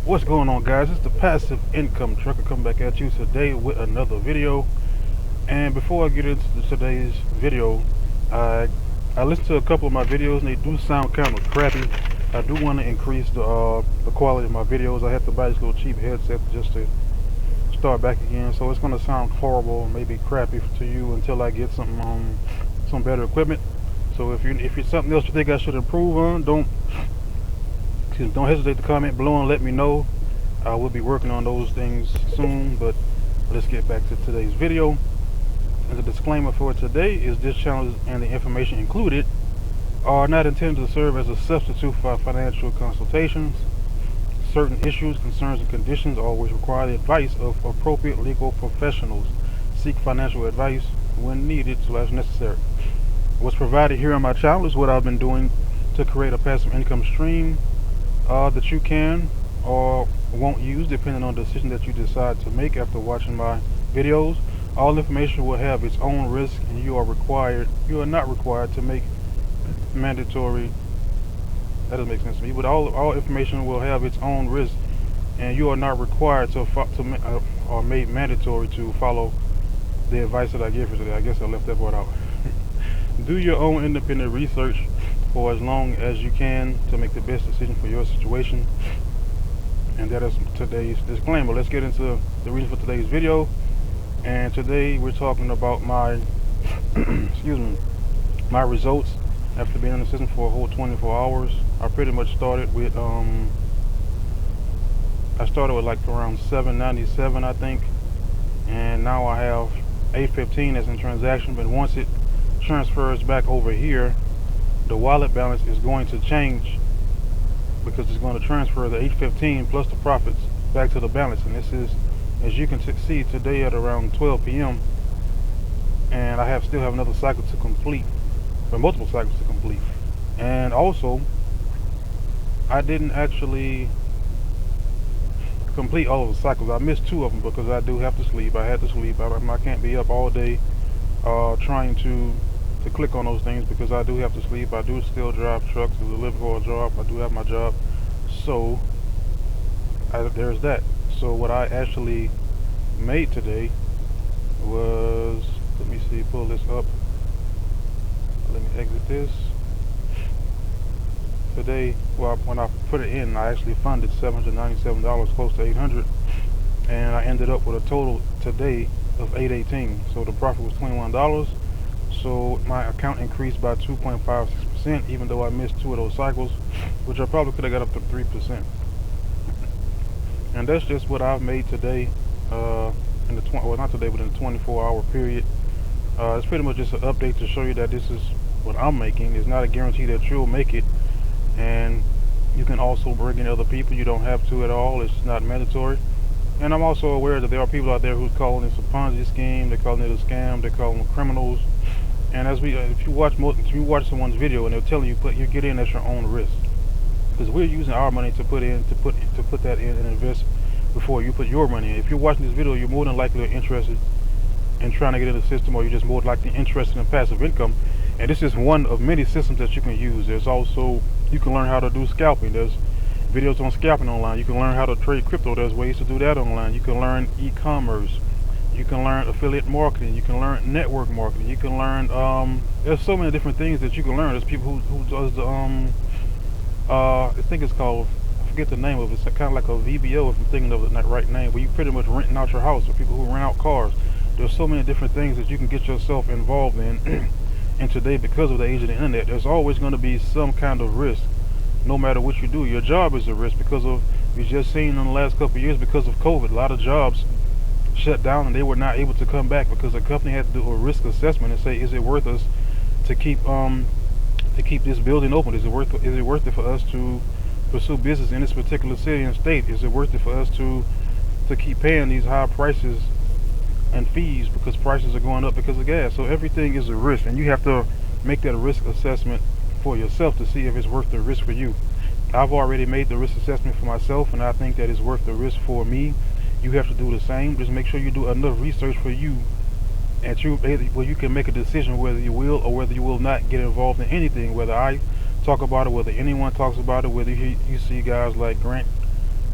What's going on, guys? It's the passive income trucker coming back at you today with another video. And before I get into today's video, I listened to a couple of my videos and they do sound kind of crappy. I do want to increase the quality of my videos. I had to buy this little cheap headset just to start back again, so it's going to sound horrible, maybe crappy to you until I get some better equipment. So if it's something else you think I should improve on, don't hesitate to comment below and let me know. I will be working on those things soon, but let's get back to today's video. As a disclaimer for today is this channel and the information included are not intended to serve as a substitute for financial consultations. Certain issues, concerns, and conditions always require the advice of appropriate legal professionals. Seek financial advice when needed / necessary. What's provided here on my channel is what I've been doing to create a passive income stream that you can or won't use depending on the decision that you decide to make after watching my videos. All information will have its own risk, and you are not required to make mandatory. That doesn't make sense to me, but all information will have its own risk, and you are not required or made mandatory to follow the advice that I give you today. I guess I left that part out. Do your own independent research for as long as you can to make the best decision for your situation. And that is today's disclaimer. Let's get into the reason for today's video. And today we're talking about my my results after being in the system for a whole 24 hours. I pretty much started with like around 797, I think, and now I have 815 as in transaction. But once it transfers back over here, the wallet balance is going to change, because it's going to transfer the 815 plus the profits back to the balance. And this is, as you can see, today at around 12 p.m. and I still have another cycle to complete, or multiple cycles to complete. And also, I didn't actually complete all of the cycles. I missed 2 of them because I do have to sleep. I had to sleep. I can't be up all day trying to click on those things, because I do have to sleep. I do still drive trucks as a living for a job. I do have my job, so there's that. So what I actually made today was, let me see, pull this up. Let me exit this. Today, well, when I put it in, I actually funded $797, close to $800, and I ended up with a total today of $818. So the profit was $21. So my account increased by 2.56%, even though I missed 2 of those cycles, which I probably could have got up to 3%. And that's just what I've made today, in the not today, but in the 24-hour period. It's pretty much just an update to show you that this is what I'm making. It's not a guarantee that you'll make it, and you can also bring in other people. You don't have to at all. It's not mandatory. And I'm also aware that there are people out there who's calling this a Ponzi scheme. They're calling it a scam. They're calling them criminals. And if you watch someone's video and they're telling you you get in at your own risk, because we're using our money to put that in and invest before you put your money in. If you're watching this video, you're more than likely interested in trying to get in the system, or you're just more likely interested in passive income. And this is one of many systems that you can use. There's also, you can learn how to do scalping. There's videos on scalping online. You can learn how to trade crypto. There's ways to do that online. You can learn e-commerce. You can learn affiliate marketing. You can learn network marketing. You can learn, there's so many different things that you can learn. There's people who does the, I think it's called, I forget the name of it. It's kind of like a VBO, if I'm thinking of the right name, where you pretty much renting out your house, or people who rent out cars. There's so many different things that you can get yourself involved in. And today, because of the age of the internet, there's always going to be some kind of risk, no matter what you do. Your job is a risk, because of, we've just seen in the last couple of years, because of COVID, a lot of jobs shut down and they were not able to come back, because the company had to do a risk assessment and say, is it worth us to keep this building open? Is it worth it for us to pursue business in this particular city and state? Is it worth it for us to keep paying these high prices and fees, because prices are going up because of gas? So everything is a risk, and you have to make that risk assessment for yourself to see if it's worth the risk for you. I've already made the risk assessment for myself, and I think that it's worth the risk for me. You have to do the same. Just make sure you do enough research for you, and where you can make a decision whether you will or whether you will not get involved in anything. Whether I talk about it, whether anyone talks about it, whether you see guys like Grant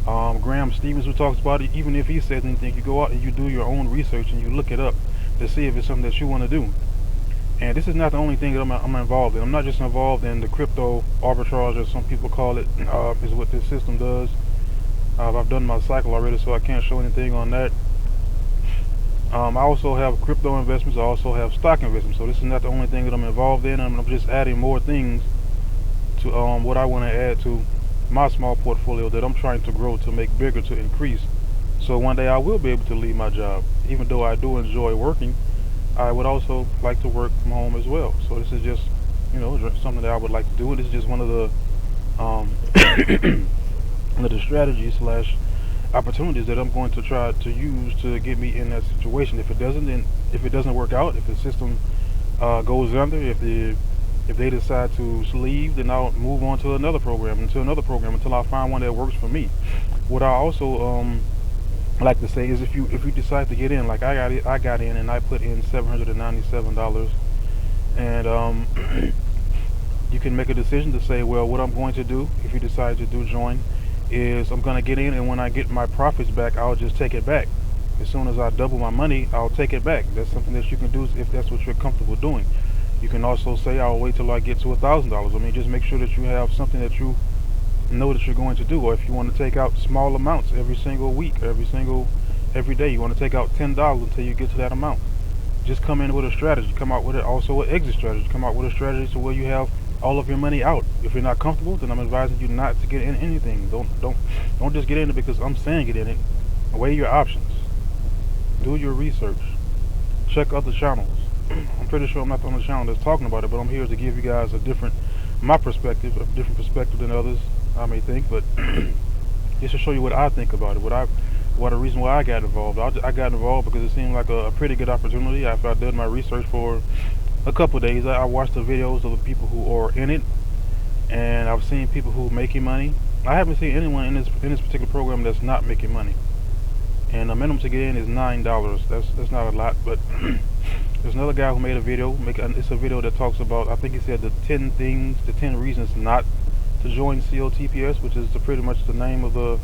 Graham Stevens, who talks about it, even if he says anything, you go out and you do your own research and you look it up to see if it's something that you want to do. And this is not the only thing that I'm involved in. I'm not just involved in the crypto arbitrage, as some people call it, is what this system does. I've done my cycle already, so I can't show anything on that. I also have crypto investments. I also have stock investments. So this is not the only thing that I'm involved in. I'm just adding more things to what I want to add to my small portfolio that I'm trying to grow, to make bigger, to increase. So one day I will be able to leave my job. Even though I do enjoy working, I would also like to work from home as well. So this is just, something that I would like to do. And this is just one of the one of the strategies / opportunities that I'm going to try to use to get me in that situation. If it doesn't work out, if the system goes under, if they decide to leave, then I'll move on to another program, until I find one that works for me. What I also like to say is, if you decide to get in, like I got in and I put in $797, and you can make a decision to say, well, what I'm going to do, if you decide to join, is I'm going to get in, and when I get my profits back, I'll just take it back. As soon as I double my money, I'll take it back. That's something that you can do if that's what you're comfortable doing. You can also say, I'll wait till I get to $1,000. I mean, just make sure that you have something that you know that you're going to do. Or if you want to take out small amounts every single week, every day, you want to take out $10 until you get to that amount. Just come in with a strategy. Come out with it, also an exit strategy. Come out with a strategy to where you have all of your money out. If you're not comfortable, then I'm advising you not to get in anything. Don't just get in it because I'm saying get in it. Weigh your options. Do your research. Check other channels. I'm pretty sure I'm not the only channel that's talking about it, but I'm here to give you guys a different perspective than others, I may think, but just to show you what I think about it, what a reason why I got involved. I got involved because it seemed like a pretty good opportunity. After I did my research for a couple of days, I watched the videos of the people who are in it, and I've seen people who are making money. I haven't seen anyone in this particular program that's not making money. And the minimum to get in is $9. That's not a lot, but there's another guy who made a video. It's a video that talks about, I think he said, the 10 reasons not to join COTPS, which is pretty much the name of the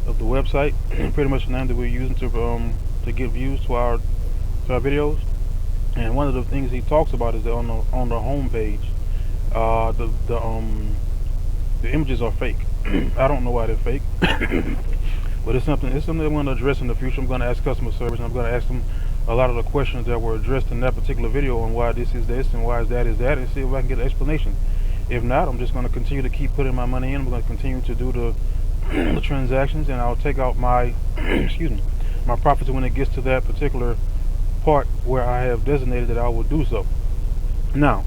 website, pretty much the name that we're using to get views to our videos. And one of the things he talks about is that on the home page, the images are fake. I don't know why they're fake. But it's something I'm going to address in the future. I'm going to ask customer service, and I'm going to ask them a lot of the questions that were addressed in that particular video on why this is this and why is that, and see if I can get an explanation. If not, I'm just going to continue to keep putting my money in. I'm going to continue to do the transactions, and I'll take out my my profits when it gets to that particular part where I have designated that I will do so. Now,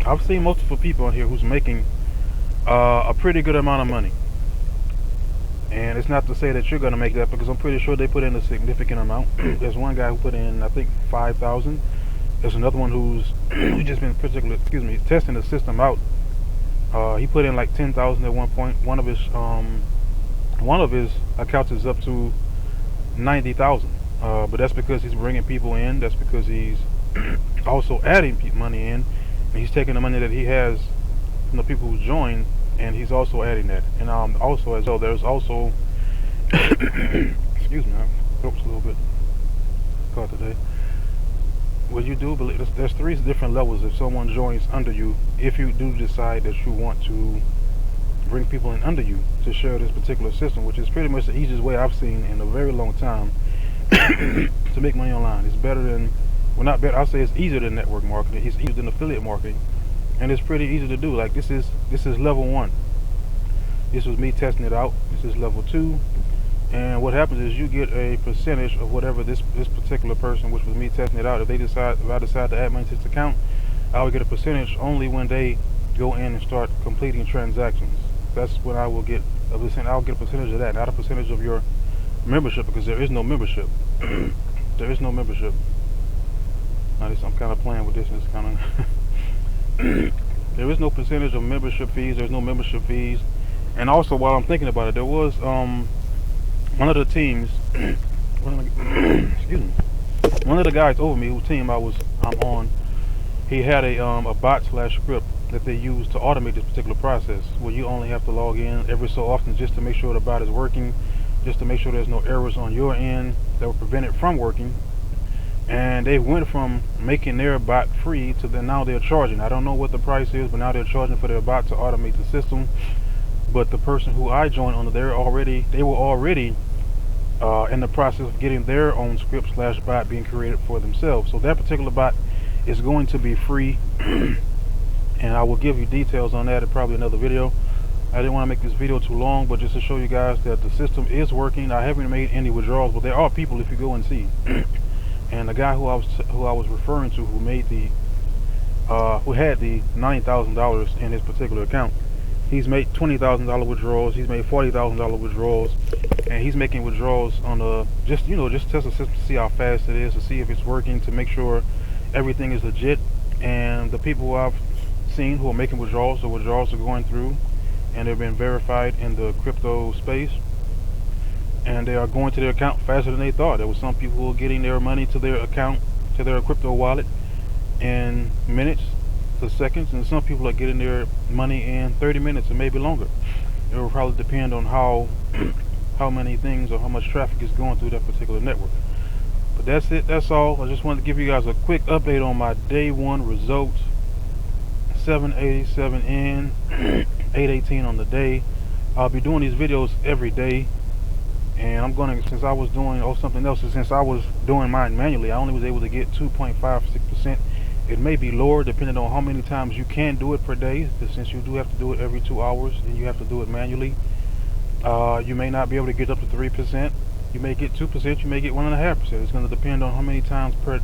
I've seen multiple people on here who's making a pretty good amount of money. And it's not to say that you're going to make that, because I'm pretty sure they put in a significant amount. There's one guy who put in, I think, 5,000. There's another one who's just been testing the system out. He put in like 10,000 at one point. One of his accounts is up to 90,000. But that's because he's bringing people in. That's because he's also adding money in. And he's taking the money that he has from the people who join, and he's also adding that. And also as well, there's also excuse me, I oops, a little bit caught today. What you do believe, there's 3 different levels if someone joins under you. If you do decide that you want to bring people in under you to share this particular system, which is pretty much the easiest way I've seen in a very long time to make money online. It's better than, well, not better, I'll say it's easier than network marketing. It's easier than affiliate marketing, and it's pretty easy to do. Like this is level 1. This was me testing it out. This is level 2, and what happens is you get a percentage of whatever this particular person, which was me testing it out, if I decide to add money to this account, I will get a percentage only when they go in and start completing transactions. That's when I will get a percent. I'll get a percentage of that, not a percentage of your membership, because there is no membership. There is no membership. Now I'm kind of playing with this, and it's kind of there is no percentage of membership fees. There's no membership fees. And also, while I'm thinking about it, there was one of the teams excuse me, one of the guys over me, whose team I'm on, he had a bot / script that they use to automate this particular process, where you only have to log in every so often just to make sure the bot is working, just to make sure there's no errors on your end that will prevent it from working. And they went from making their bot free to now they're charging. I don't know what the price is, but now they're charging for their bot to automate the system. But the person who I joined on, they were already in the process of getting their own script / bot being created for themselves. So that particular bot is going to be free, and I will give you details on that in probably another video. I didn't want to make this video too long, but just to show you guys that the system is working. I haven't made any withdrawals, but there are people, if you go and see. And the guy who I was referring to, who made the who had the $90,000 in his particular account, he's made $20,000 withdrawals. He's made $40,000 withdrawals, and he's making withdrawals on just test the system to see how fast it is, to see if it's working, to make sure everything is legit. And the people who I've seen who are making withdrawals, the withdrawals are going through, and they've been verified in the crypto space, and they are going to their account faster than they thought. There was some people who were getting their money to their account, to their crypto wallet, in minutes to seconds, and some people are getting their money in 30 minutes or maybe longer. It will probably depend on how many things or how much traffic is going through that particular network. But that's it. That's all. I just wanted to give you guys a quick update on my day one results. 787 in, 818 on the day. I'll be doing these videos every day, and I'm going to, since I was doing since I was doing mine manually, I only was able to get 2.56%. It may be lower depending on how many times you can do it per day, but since you do have to do it every 2 hours and you have to do it manually, you may not be able to get up to 3%. You may get 2%, you may get 1.5%. It's going to depend on how many times per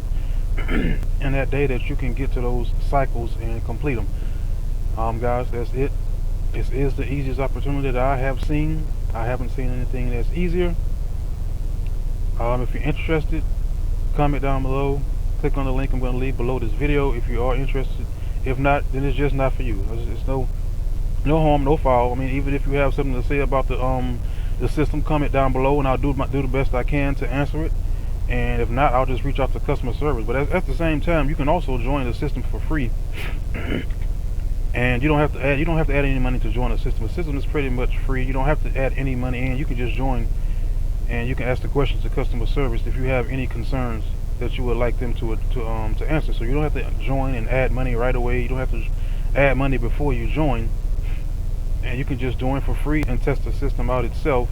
in that day that you can get to those cycles and complete them. Guys, that's it. This is the easiest opportunity that I have seen. I haven't seen anything that's easier. If you're interested, comment down below. Click on the link I'm going to leave below this video if you are interested. If not, then it's just not for you. It's no harm, no foul. I mean, even if you have something to say about the system, comment down below, and I'll do the best I can to answer it. And if not, I'll just reach out to customer service. But at the same time, you can also join the system for free, and you don't have to add any money to join the system. The system is pretty much free. You don't have to add any money in. You can just join, and you can ask the questions to customer service if you have any concerns that you would like them to answer. So you don't have to join and add money right away. You don't have to add money before you join, and you can just join for free and test the system out itself.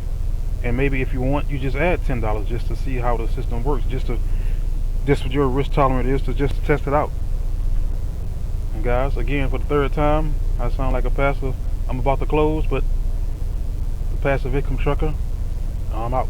And maybe if you want, you just add $10 just to see how the system works, just what your risk tolerance is, to just test it out. And guys, again, for the third time, I sound like a passive. I'm about to close, but the passive income trucker, I'm out.